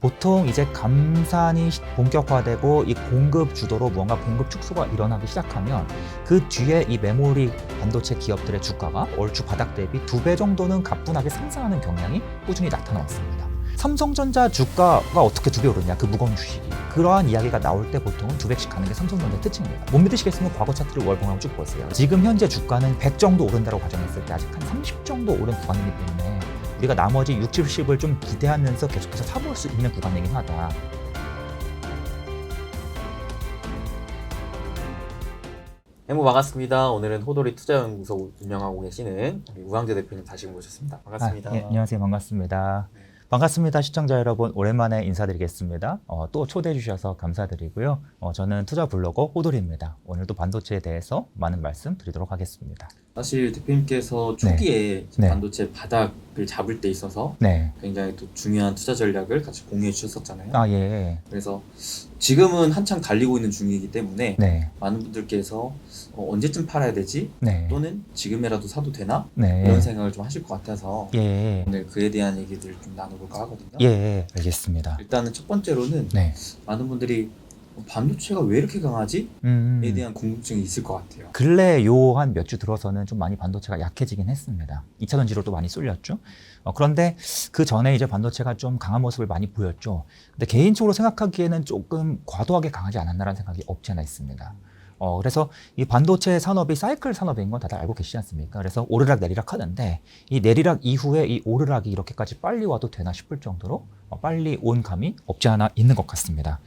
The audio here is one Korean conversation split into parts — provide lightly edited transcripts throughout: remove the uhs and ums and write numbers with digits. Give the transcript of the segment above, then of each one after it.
보통 이제 감산이 본격화되고 이 공급 주도로 뭔가 공급 축소가 일어나기 시작하면 그 뒤에 이 메모리 반도체 기업들의 주가가 얼추 바닥 대비 2배 정도는 가뿐하게 상승하는 경향이 꾸준히 나타나왔습니다. 삼성전자 주가가 어떻게 2배 오르냐, 그 무거운 주식이. 그러한 이야기가 나올 때 보통은 2배씩 가는 게 삼성전자의 특징입니다. 못 믿으시겠으면 과거 차트를 월봉하고 쭉 보세요. 지금 현재 주가는 100 정도 오른다고 가정했을 때 아직 한 30 정도 오른 구간이기 때문에 우리가 나머지 60, 70을 좀 기대하면서 계속해서 사볼 수 있는 구간이긴 하다. 행보 반갑습니다. 오늘은 호돌이 투자연구소 운영하고 계시는 우리 우광재 대표님 다시 모셨습니다. 반갑습니다. 예, 안녕하세요. 반갑습니다. 반갑습니다. 시청자 여러분, 오랜만에 인사드리겠습니다. 또 초대해 주셔서 감사드리고요. 저는 투자 블로거 호돌이입니다. 오늘도 반도체에 대해서 많은 말씀 드리도록 하겠습니다. 사실 대표님께서 초기에 네. 반도체 바닥을 잡을 때 있어서 네. 굉장히 또 중요한 투자 전략을 같이 공유해 주셨었잖아요. 예. 그래서 지금은 한창 달리고 있는 중이기 때문에 네. 많은 분들께서 언제쯤 팔아야 되지? 네. 또는 지금이라도 사도 되나? 네. 이런 생각을 좀 하실 것 같아서 예. 오늘 그에 대한 얘기들 좀 나눠볼까 하거든요. 예, 알겠습니다. 일단은 첫 번째로는 네. 많은 분들이 반도체가 왜 이렇게 강하지? 에 대한 궁금증이 있을 것 같아요. 근래 요 한 몇 주 들어서는 좀 많이 반도체가 약해지긴 했습니다. 2차 전지로도 많이 쏠렸죠. 그런데 그 전에 이제 반도체가 좀 강한 모습을 많이 보였죠. 근데 개인적으로 생각하기에는 조금 과도하게 강하지 않았나라는 생각이 없지 않아 있습니다. 그래서 이 반도체 산업이 사이클 산업인 건 다들 알고 계시지 않습니까? 그래서 오르락 내리락 하는데 이 내리락 이후에 이 오르락이 이렇게까지 빨리 와도 되나 싶을 정도로 빨리 온 감이 없지 않아 있는 것 같습니다.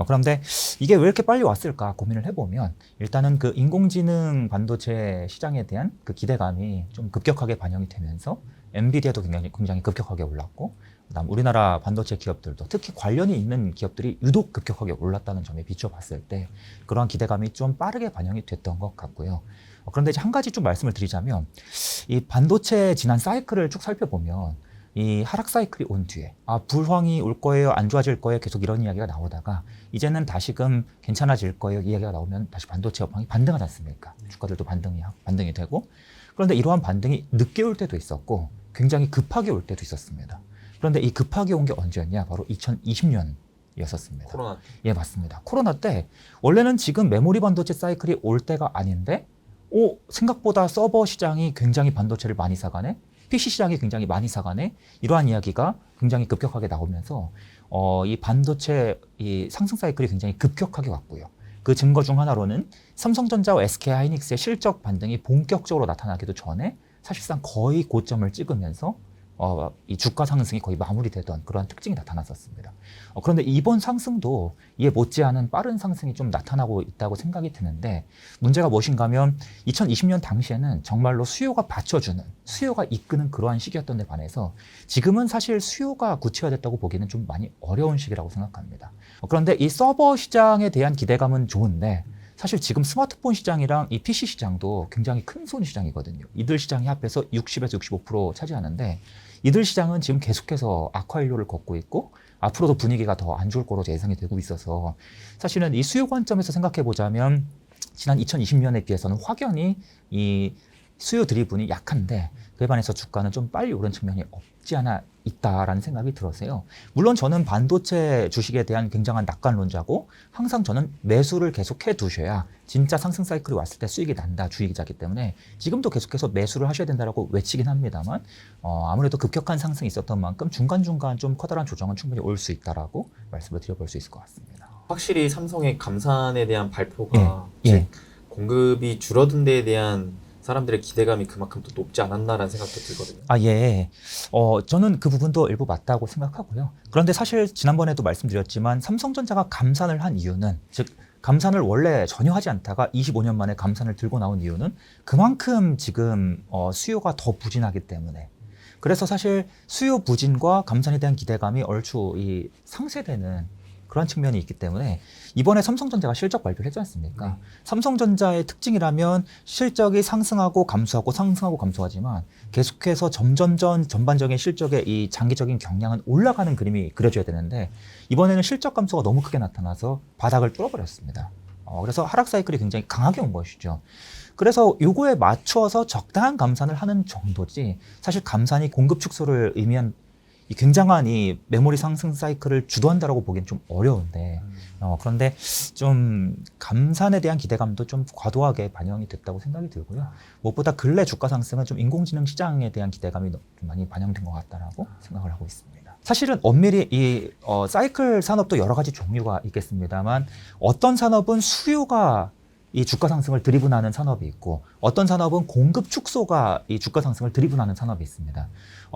그런데 이게 왜 이렇게 빨리 왔을까 고민을 해보면 일단은 그 인공지능 반도체 시장에 대한 그 기대감이 좀 급격하게 반영이 되면서 엔비디아도 굉장히 급격하게 올랐고 그다음 우리나라 반도체 기업들도 특히 관련이 있는 기업들이 유독 급격하게 올랐다는 점에 비춰봤을 때 그러한 기대감이 좀 빠르게 반영이 됐던 것 같고요. 그런데 이제 한 가지 좀 말씀을 드리자면 이 반도체 지난 사이클을 쭉 살펴보면 이 하락 사이클이 온 뒤에 불황이 올 거예요, 안 좋아질 거예요, 계속 이런 이야기가 나오다가 이제는 다시금 괜찮아질 거예요 이 이야기가 나오면 다시 반도체 업황이 반등하지 않습니까? 주가들도 반등이 되고 그런데 이러한 반등이 늦게 올 때도 있었고 굉장히 급하게 올 때도 있었습니다. 그런데 이 급하게 온 게 언제였냐? 바로 2020년이었었습니다. 코로나. 예, 맞습니다. 코로나 때 원래는 지금 메모리 반도체 사이클이 올 때가 아닌데 생각보다 서버 시장이 굉장히 반도체를 많이 사가네? PC 시장이 굉장히 많이 사가네? 이러한 이야기가 굉장히 급격하게 나오면서 이 반도체 이 상승 사이클이 굉장히 급격하게 왔고요. 그 증거 중 하나로는 삼성전자와 SK하이닉스의 실적 반등이 본격적으로 나타나기도 전에 사실상 거의 고점을 찍으면서 이 주가 상승이 거의 마무리되던 그러한 특징이 나타났었습니다. 그런데 이번 상승도 이에 못지않은 빠른 상승이 좀 나타나고 있다고 생각이 드는데 문제가 무엇인가 하면 2020년 당시에는 정말로 수요가 받쳐주는, 수요가 이끄는 그러한 시기였던 데 반해서 지금은 사실 수요가 구체화됐다고 보기는 좀 많이 어려운 시기라고 생각합니다. 그런데 이 서버 시장에 대한 기대감은 좋은데 사실 지금 스마트폰 시장이랑 이 PC 시장도 굉장히 큰 손 시장이거든요. 이들 시장이 합해서 60에서 65% 차지하는데 이들 시장은 지금 계속해서 악화일로를 걷고 있고 앞으로도 분위기가 더 안 좋을 거로 예상이 되고 있어서 사실은 이 수요 관점에서 생각해 보자면 지난 2020년에 비해서는 확연히 이 수요 드리븐이 약한데 그에 반해서 주가는 좀 빨리 오른 측면이 없지 않아 있다라는 생각이 들어서요. 물론 저는 반도체 주식에 대한 굉장한 낙관론자고 항상 저는 매수를 계속 해두셔야 진짜 상승 사이클이 왔을 때 수익이 난다 주의자이기 때문에 지금도 계속해서 매수를 하셔야 된다고 외치긴 합니다만 아무래도 급격한 상승이 있었던 만큼 중간중간 좀 커다란 조정은 충분히 올 수 있다라고 말씀을 드려볼 수 있을 것 같습니다. 확실히 삼성의 감산에 대한 발표가 예. 공급이 줄어든 데에 대한 사람들의 기대감이 그만큼 또 높지 않았나라는 생각도 들거든요. 예. 저는 그 부분도 일부 맞다고 생각하고요. 그런데 사실 지난번에도 말씀드렸지만 삼성전자가 감산을 한 이유는 즉 감산을 원래 전혀 하지 않다가 25년 만에 감산을 들고 나온 이유는 그만큼 지금 수요가 더 부진하기 때문에 그래서 사실 수요 부진과 감산에 대한 기대감이 얼추 이 상쇄되는 그런 측면이 있기 때문에 이번에 삼성전자가 실적 발표를 했지 않습니까? 삼성전자의 특징이라면 실적이 상승하고 감소하고 상승하고 감소하지만 계속해서 점점점 전반적인 실적의 이 장기적인 경량은 올라가는 그림이 그려져야 되는데 이번에는 실적 감소가 너무 크게 나타나서 바닥을 뚫어버렸습니다. 그래서 하락 사이클이 굉장히 강하게 온 것이죠. 그래서 요거에 맞춰서 적당한 감산을 하는 정도지 사실 감산이 공급 축소를 의미한 이 굉장한 이 메모리 상승 사이클을 주도한다라고 보기엔 좀 어려운데 그런데 좀 감산에 대한 기대감도 좀 과도하게 반영이 됐다고 생각이 들고요. 무엇보다 근래 주가 상승은 좀 인공지능 시장에 대한 기대감이 좀 많이 반영된 것 같다라고 생각을 하고 있습니다. 사실은 엄밀히 이 사이클 산업도 여러 가지 종류가 있겠습니다만 어떤 산업은 수요가 이 주가 상승을 드리븐하는 산업이 있고 어떤 산업은 공급 축소가 이 주가 상승을 드리븐하는 산업이 있습니다.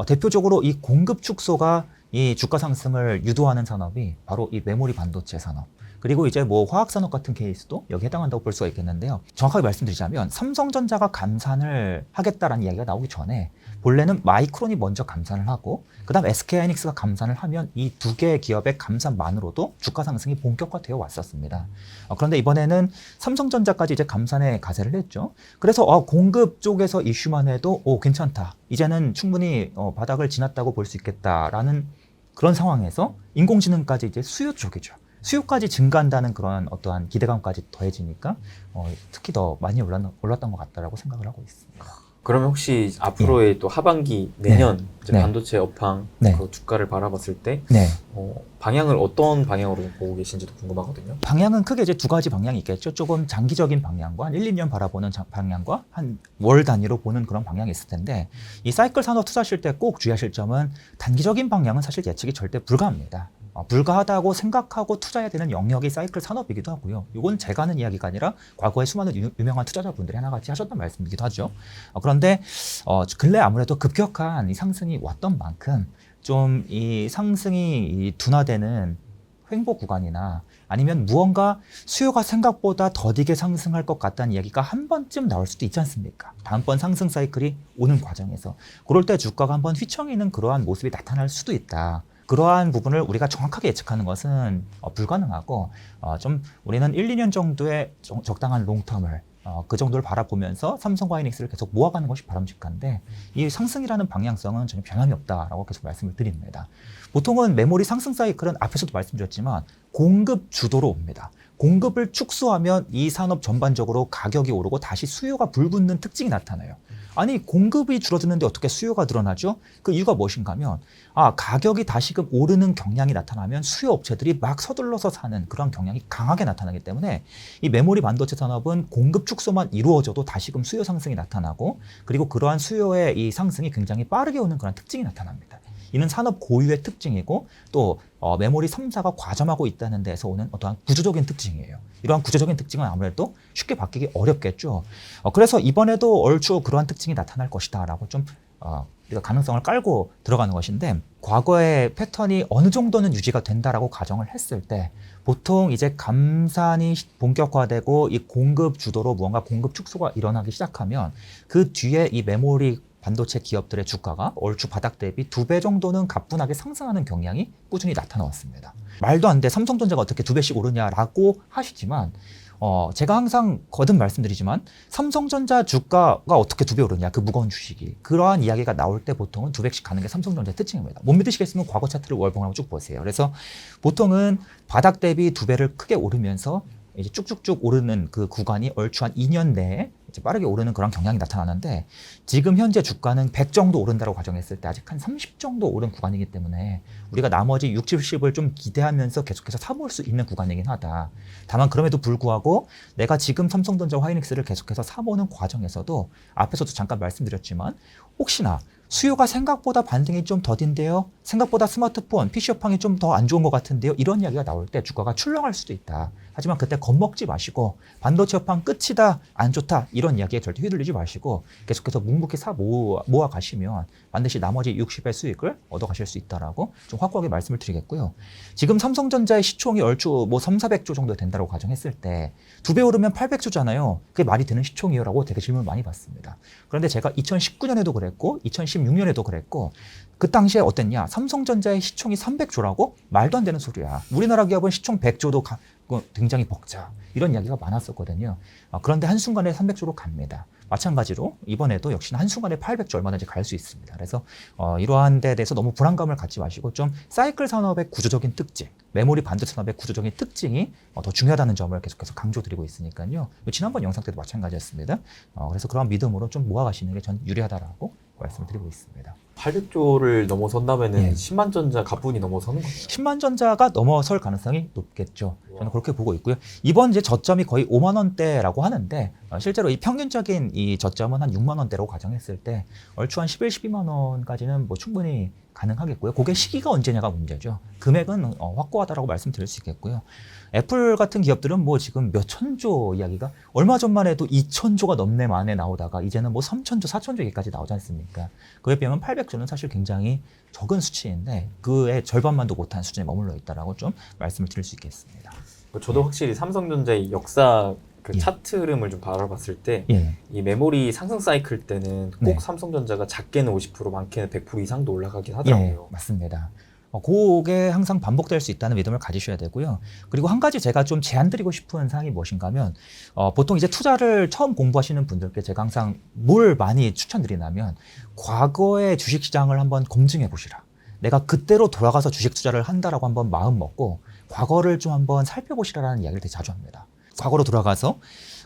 대표적으로 이 공급 축소가 이 주가 상승을 유도하는 산업이 바로 이 메모리 반도체 산업. 그리고 이제 뭐 화학 산업 같은 케이스도 여기 해당한다고 볼 수가 있겠는데요. 정확하게 말씀드리자면 삼성전자가 감산을 하겠다라는 이야기가 나오기 전에 본래는 마이크론이 먼저 감산을 하고 그다음 SK하이닉스가 감산을 하면 이 두 개의 기업의 감산만으로도 주가 상승이 본격화되어 왔었습니다. 그런데 이번에는 삼성전자까지 이제 감산에 가세를 했죠. 그래서 공급 쪽에서 이슈만 해도 괜찮다. 이제는 충분히 바닥을 지났다고 볼 수 있겠다라는 그런 상황에서 인공지능까지 이제 수요 쪽이죠. 수요까지 증가한다는 그런 어떠한 기대감까지 더해지니까 특히 더 많이 올랐던 것 같다라고 생각을 하고 있습니다. 그러면 혹시 앞으로의 또 하반기 내년 이제 네. 반도체 업황 네. 그 주가를 바라봤을 때 네. 방향을 어떤 방향으로 보고 계신지도 궁금하거든요. 방향은 크게 이제 두 가지 방향이 있겠죠. 조금 장기적인 방향과 한 1, 2년 바라보는 방향과 한 월 단위로 보는 그런 방향이 있을 텐데 이 사이클 산업 투자하실 때 꼭 주의하실 점은 단기적인 방향은 사실 예측이 절대 불가합니다. 불가하다고 생각하고 투자해야 되는 영역이 사이클 산업이기도 하고요. 이건 제가 하는 이야기가 아니라 과거에 수많은 유명한 투자자분들이 하나같이 하셨던 말씀이기도 하죠. 그런데 근래 아무래도 급격한 이 상승이 왔던 만큼 좀 이 상승이 둔화되는 횡보 구간이나 아니면 무언가 수요가 생각보다 더디게 상승할 것 같다는 이야기가 한 번쯤 나올 수도 있지 않습니까? 다음번 상승 사이클이 오는 과정에서 그럴 때 주가가 한번 휘청이는 그러한 모습이 나타날 수도 있다. 그러한 부분을 우리가 정확하게 예측하는 것은 불가능하고 좀 우리는 1, 2년 정도의 적당한 롱텀을 그 정도를 바라보면서 삼성과 하이닉스를 계속 모아가는 것이 바람직한데 이 상승이라는 방향성은 전혀 변함이 없다라고 계속 말씀을 드립니다. 보통은 메모리 상승 사이클은 앞에서도 말씀드렸지만 공급 주도로 옵니다. 공급을 축소하면 이 산업 전반적으로 가격이 오르고 다시 수요가 불붙는 특징이 나타나요. 아니 공급이 줄어드는데 어떻게 수요가 늘어나죠? 그 이유가 무엇인가 하면 가격이 다시금 오르는 경향이 나타나면 수요 업체들이 막 서둘러서 사는 그런 경향이 강하게 나타나기 때문에 이 메모리 반도체 산업은 공급 축소만 이루어져도 다시금 수요 상승이 나타나고 그리고 그러한 수요의 이 상승이 굉장히 빠르게 오는 그런 특징이 나타납니다. 이는 산업 고유의 특징이고 또 메모리 3사가 과점하고 있다는 데서 오는 어떠한 구조적인 특징이에요. 이러한 구조적인 특징은 아무래도 쉽게 바뀌기 어렵겠죠. 그래서 이번에도 얼추 그러한 특징이 나타날 것이다 라고 좀 우리가 가능성을 깔고 들어가는 것인데 과거의 패턴이 어느 정도는 유지가 된다라고 가정을 했을 때 보통 이제 감산이 본격화되고 이 공급 주도로 무언가 공급 축소가 일어나기 시작하면 그 뒤에 이 메모리 반도체 기업들의 주가가 얼추 바닥 대비 2배 정도는 가뿐하게 상승하는 경향이 꾸준히 나타나왔습니다. 말도 안 돼. 삼성전자가 어떻게 2배씩 오르냐라고 하시지만 제가 항상 거듭 말씀드리지만 삼성전자 주가가 어떻게 2배 오르냐 그 무거운 주식이 그러한 이야기가 나올 때 보통은 2배씩 가는 게 삼성전자의 특징입니다. 못 믿으시겠으면 과거 차트를 월봉하고 쭉 보세요. 그래서 보통은 바닥 대비 2배를 크게 오르면서 이제 쭉쭉쭉 오르는 그 구간이 얼추 한 2년 내에 이제 빠르게 오르는 그런 경향이 나타나는데 지금 현재 주가는 100 정도 오른다고 가정했을 때 아직 한 30 정도 오른 구간이기 때문에 우리가 나머지 60, 70을 좀 기대하면서 계속해서 사모을 수 있는 구간이긴 하다. 다만 그럼에도 불구하고 내가 지금 삼성전자 하이닉스를 계속해서 사모는 과정에서도 앞에서도 잠깐 말씀드렸지만 혹시나 수요가 생각보다 반등이 좀 더딘데요. 생각보다 스마트폰, PC 업황이 좀 더 안 좋은 것 같은데요. 이런 이야기가 나올 때 주가가 출렁할 수도 있다. 하지만 그때 겁먹지 마시고 반도체 업황 끝이다, 안 좋다 이런 이야기에 절대 휘둘리지 마시고 계속해서 묵묵히 모아 가시면 반드시 나머지 60의 수익을 얻어 가실 수 있다라고 좀 확고하게 말씀을 드리겠고요. 지금 삼성전자의 시총이 얼추 뭐 300~400조 정도 된다고 가정했을 때 2배 오르면 800조잖아요. 그게 말이 되는 시총이요라고 되게 질문을 많이 받습니다. 그런데 제가 2019년에도 그랬고 2016년에도 그랬고 그 당시에 어땠냐? 삼성전자의 시총이 300조라고? 말도 안 되는 소리야. 우리나라 기업은 시총 100조도 굉장히 벅차. 이런 이야기가 많았었거든요. 그런데 한순간에 300조로 갑니다. 마찬가지로 이번에도 역시나 한순간에 800조 얼마든지 갈 수 있습니다. 그래서 이러한 데에 대해서 너무 불안감을 갖지 마시고 좀 사이클 산업의 구조적인 특징, 메모리 반도체 산업의 구조적인 특징이 더 중요하다는 점을 계속해서 강조드리고 있으니까요. 지난번 영상 때도 마찬가지였습니다. 그래서 그런 믿음으로 좀 모아가시는 게 전 유리하다라고 말씀을 드리고 있습니다. 800조를 넘어선다면은 예. 10만 전자 가뿐히 넘어서는 거죠. 10만 전자가 넘어설 가능성이 높겠죠. 저는 그렇게 보고 있고요. 이번 이제 저점이 거의 5만 원대라고 하는데 실제로 이 평균적인 이 저점은 한 6만 원대로 가정했을 때 얼추 한 11, 12만 원까지는 뭐 충분히 가능하겠고요. 그게 시기가 언제냐가 문제죠. 금액은 확고하다라고 말씀드릴 수 있겠고요. 애플 같은 기업들은 뭐 지금 몇 천조 이야기가 얼마 전만 해도 2천조가 넘네 만에 나오다가 이제는 뭐 3천조, 4천조 얘기까지 나오지 않습니까? 그에 비하면 800조는 사실 굉장히 적은 수치인데 그의 절반만도 못한 수준에 머물러 있다라고 좀 말씀을 드릴 수 있겠습니다. 저도 확실히 삼성전자의 역사 그 예. 차트 흐름을 좀 바라봤을 때 예. 이 메모리 상승 사이클 때는 꼭 네. 삼성전자가 작게는 50%, 많게는 100% 이상도 올라가긴 예, 하더라고요. 맞습니다. 그게 항상 반복될 수 있다는 믿음을 가지셔야 되고요. 그리고 한 가지 제가 좀 제안드리고 싶은 사항이 무엇인가 하면 보통 이제 투자를 처음 공부하시는 분들께 제가 항상 뭘 많이 추천드리냐면 과거의 주식시장을 한번 검증해 보시라. 내가 그때로 돌아가서 주식 투자를 한다라고 한번 마음 먹고 과거를 좀 한번 살펴보시라라는 이야기를 되게 자주 합니다. 과거로 돌아가서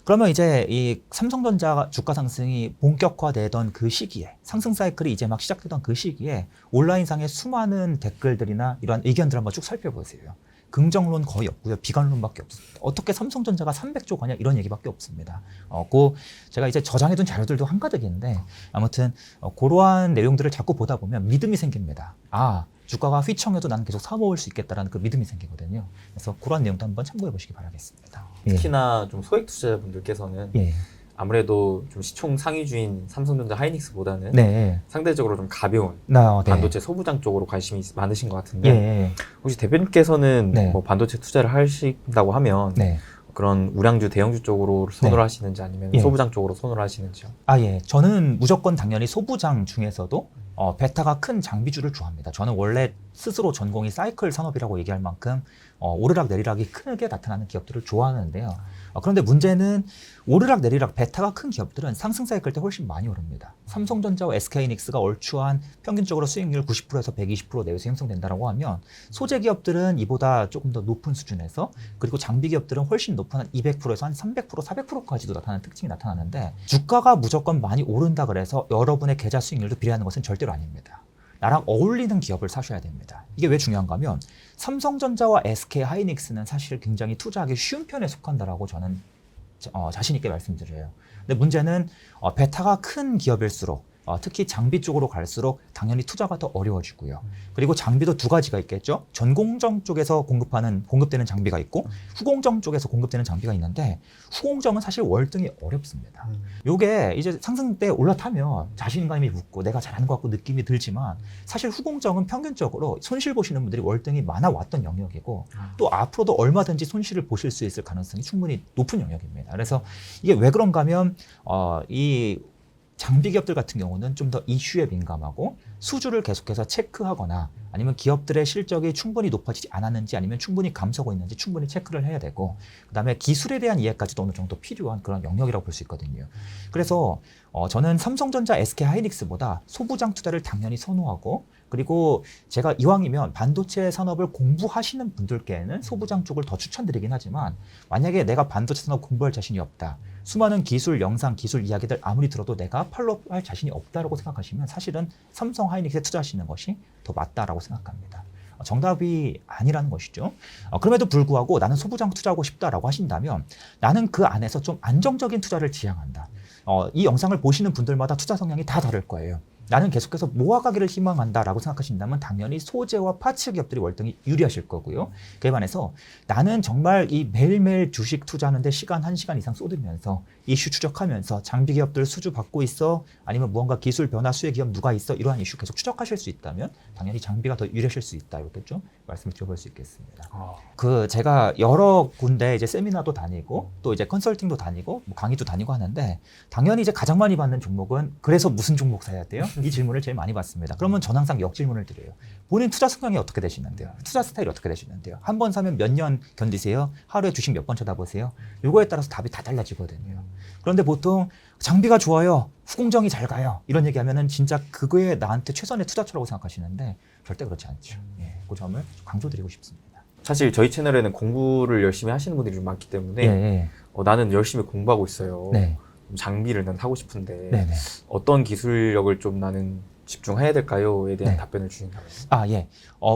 그러면 이제 이 삼성전자 주가 상승이 본격화되던 그 시기에 상승 사이클이 이제 막 시작되던 그 시기에 온라인상의 수많은 댓글들이나 이러한 의견들 한번 쭉 살펴보세요. 긍정론 거의 없고요. 비관론밖에 없습니다. 어떻게 삼성전자가 300조 가냐 이런 얘기밖에 없습니다. 제가 이제 저장해둔 자료들도 한가득인데 아무튼 그러한 내용들을 자꾸 보다 보면 믿음이 생깁니다. 아, 주가가 휘청해도 나는 계속 사 먹을 수 있겠다라는 그 믿음이 생기거든요. 그래서 그런 내용도 한번 참고해 보시기 바라겠습니다. 특히나 좀 소액 투자자분들께서는 예. 아무래도 좀 시총 상위주인 삼성전자 하이닉스보다는 네. 상대적으로 좀 가벼운 네. 반도체 소부장 쪽으로 관심이 많으신 것 같은데 예. 혹시 대표님께서는 네. 뭐 반도체 투자를 하신다고 하면 네. 그런 우량주, 대형주 쪽으로 손을 네. 하시는지 아니면 예. 소부장 쪽으로 손을 하시는지요? 예. 저는 무조건 당연히 소부장 중에서도 베타가 큰 장비주를 좋아합니다. 저는 원래 스스로 전공이 사이클 산업이라고 얘기할 만큼 오르락 내리락이 크게 나타나는 기업들을 좋아하는데요. 그런데 문제는 오르락 내리락 베타가 큰 기업들은 상승 사이클 때 훨씬 많이 오릅니다. 삼성전자와 SK하이닉스가 얼추 한 평균적으로 수익률 90%에서 120% 내외에서 형성된다고 하면 소재 기업들은 이보다 조금 더 높은 수준에서 그리고 장비 기업들은 훨씬 높은 한 200%에서 한 300%, 400%까지도 나타나는 특징이 나타나는데 주가가 무조건 많이 오른다 그래서 여러분의 계좌 수익률도 비례하는 것은 절대로 아닙니다. 나랑 어울리는 기업을 사셔야 됩니다. 이게 왜 중요한가 하면 삼성전자와 SK하이닉스는 사실 굉장히 투자하기 쉬운 편에 속한다라고 저는 자신 있게 말씀드려요. 근데 문제는 베타가 큰 기업일수록 특히 장비 쪽으로 갈수록 당연히 투자가 더 어려워지고요. 그리고 장비도 두 가지가 있겠죠. 전공정 쪽에서 공급되는 장비가 있고 후공정 쪽에서 공급되는 장비가 있는데 후공정은 사실 월등히 어렵습니다. 요게 이제 상승 때 올라타면 자신감이 붙고 내가 잘하는 것 같고 느낌이 들지만 사실 후공정은 평균적으로 손실 보시는 분들이 월등히 많아 왔던 영역이고 또 앞으로도 얼마든지 손실을 보실 수 있을 가능성이 충분히 높은 영역입니다. 그래서 이게 왜 그런가 하면 이 장비 기업들 같은 경우는 좀 더 이슈에 민감하고 수주를 계속해서 체크하거나 아니면 기업들의 실적이 충분히 높아지지 않았는지 아니면 충분히 감소하고 있는지 충분히 체크를 해야 되고 그다음에 기술에 대한 이해까지도 어느 정도 필요한 그런 영역이라고 볼 수 있거든요. 그래서 저는 삼성전자, SK하이닉스보다 소부장 투자를 당연히 선호하고 그리고 제가 이왕이면 반도체 산업을 공부하시는 분들께는 소부장 쪽을 더 추천드리긴 하지만 만약에 내가 반도체 산업 공부할 자신이 없다. 수많은 기술, 영상, 기술 이야기들 아무리 들어도 내가 팔로우할 자신이 없다라고 생각하시면 사실은 삼성 하이닉스에 투자하시는 것이 더 맞다라고 생각합니다. 정답이 아니라는 것이죠. 그럼에도 불구하고 나는 소부장 투자하고 싶다라고 하신다면 나는 그 안에서 좀 안정적인 투자를 지향한다. 이 영상을 보시는 분들마다 투자 성향이 다 다를 거예요. 나는 계속해서 모아가기를 희망한다라고 생각하신다면 당연히 소재와 파츠 기업들이 월등히 유리하실 거고요. 그에 반해서 나는 정말 이 매일매일 주식 투자하는데 시간 1시간 이상 쏟으면서 이슈 추적하면서 장비 기업들 수주 받고 있어 아니면 무언가 기술 변화 수혜 기업 누가 있어 이러한 이슈 계속 추적하실 수 있다면 당연히 장비가 더 유리하실 수 있다 이렇게 좀 말씀을 드려볼 수 있겠습니다. 제가 여러 군데 이제 세미나도 다니고 또 이제 컨설팅도 다니고 뭐 강의도 다니고 하는데 당연히 이제 가장 많이 받는 종목은 그래서 무슨 종목 사야 돼요? 이 질문을 제일 많이 받습니다. 그러면 전 항상 역질문을 드려요. 본인 투자 성향이 어떻게 되시는데요? 투자 스타일이 어떻게 되시는데요? 한 번 사면 몇 년 견디세요? 하루에 주식 몇 번 쳐다보세요? 요거에 따라서 답이 다 달라지거든요. 그런데 보통 장비가 좋아요. 후공정이 잘 가요. 이런 얘기하면은 진짜 그거에 나한테 최선의 투자처라고 생각하시는데 절대 그렇지 않죠. 그 점을 강조드리고 싶습니다. 사실 저희 채널에는 공부를 열심히 하시는 분들이 좀 많기 때문에 나는 열심히 공부하고 있어요. 네. 장비를 난 하고 싶은데 네네. 어떤 기술력을 좀 나는 집중해야 될까요?에 대한 네. 답변을 주신다면. 예.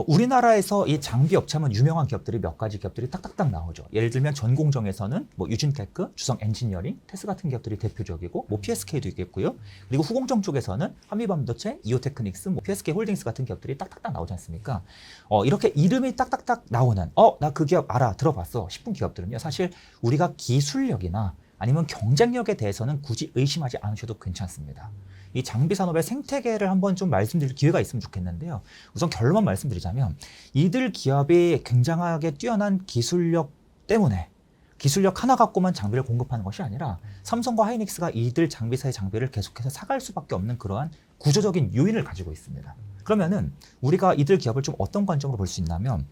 우리나라에서 이 장비 업체하면 유명한 기업들이 몇 가지 기업들이 딱딱딱 나오죠. 예를 들면 전공정에서는 뭐 유진테크, 주성 엔지니어링, 테스 같은 기업들이 대표적이고 뭐 PSK도 있겠고요. 그리고 후공정 쪽에서는 한미반도체, 이오테크닉스, 뭐 PSK 홀딩스 같은 기업들이 딱딱딱 나오지 않습니까? 이렇게 이름이 딱딱딱 나오는 나 그 기업 알아, 들어봤어 싶은 기업들은요. 사실 우리가 기술력이나 아니면 경쟁력에 대해서는 굳이 의심하지 않으셔도 괜찮습니다. 이 장비 산업의 생태계를 한번 좀 말씀드릴 기회가 있으면 좋겠는데요. 우선 결론만 말씀드리자면 이들 기업이 굉장하게 뛰어난 기술력 때문에 기술력 하나 갖고만 장비를 공급하는 것이 아니라 삼성과 하이닉스가 이들 장비사의 장비를 계속해서 사갈 수밖에 없는 그러한 구조적인 요인을 가지고 있습니다. 그러면은 우리가 이들 기업을 좀 어떤 관점으로 볼 수 있냐면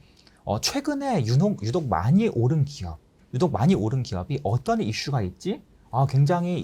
최근에 유독 많이 오른 기업이 어떤 이슈가 있지? 굉장히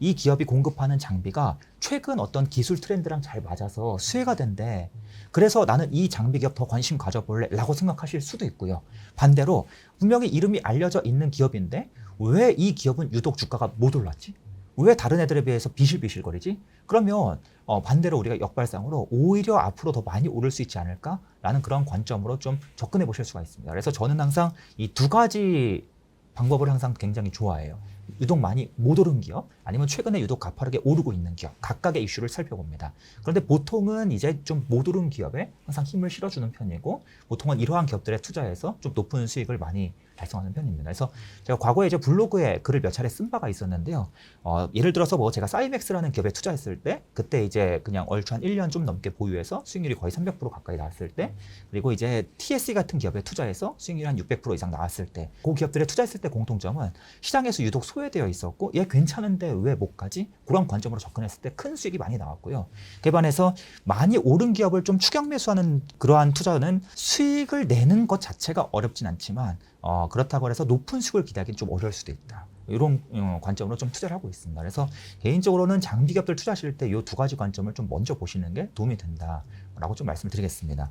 이 기업이 공급하는 장비가 최근 어떤 기술 트렌드랑 잘 맞아서 수혜가 된대. 그래서 나는 이 장비 기업 더 관심 가져볼래 라고 생각하실 수도 있고요. 반대로 분명히 이름이 알려져 있는 기업인데 왜 이 기업은 유독 주가가 못 올랐지? 왜 다른 애들에 비해서 비실비실거리지? 그러면 반대로 우리가 역발상으로 오히려 앞으로 더 많이 오를 수 있지 않을까라는 그런 관점으로 좀 접근해 보실 수가 있습니다. 그래서 저는 항상 이 두 가지 방법을 항상 굉장히 좋아해요. 유독 많이 못 오른 기업, 아니면 최근에 유독 가파르게 오르고 있는 기업, 각각의 이슈를 살펴봅니다. 그런데 보통은 이제 좀 못 오른 기업에 항상 힘을 실어주는 편이고, 보통은 이러한 기업들에 투자해서 좀 높은 수익을 많이 달성하는 편입니다. 그래서 제가 과거에 이제 블로그에 글을 몇 차례 쓴 바가 있었는데요. 예를 들어서 뭐 제가 사이맥스라는 기업에 투자했을 때, 그때 이제 그냥 얼추 한 1년 좀 넘게 보유해서 수익률이 거의 300% 가까이 나왔을 때, 그리고 이제 TSE 같은 기업에 투자해서 수익률이 한 600% 이상 나왔을 때, 그 기업들에 투자했을 때 공통점은 시장에서 유독 소외되어 있었고, 얘 괜찮은데 왜 못 가지? 그런 관점으로 접근했을 때 큰 수익이 많이 나왔고요. 개반해서 많이 오른 기업을 좀 추격 매수하는 그러한 투자는 수익을 내는 것 자체가 어렵진 않지만 그렇다고 해서 높은 수익을 기대하기는 좀 어려울 수도 있다. 이런 관점으로 좀 투자를 하고 있습니다. 그래서 개인적으로는 장비 기업들 투자하실 때 이 두 가지 관점을 좀 먼저 보시는 게 도움이 된다라고 좀 말씀을 드리겠습니다.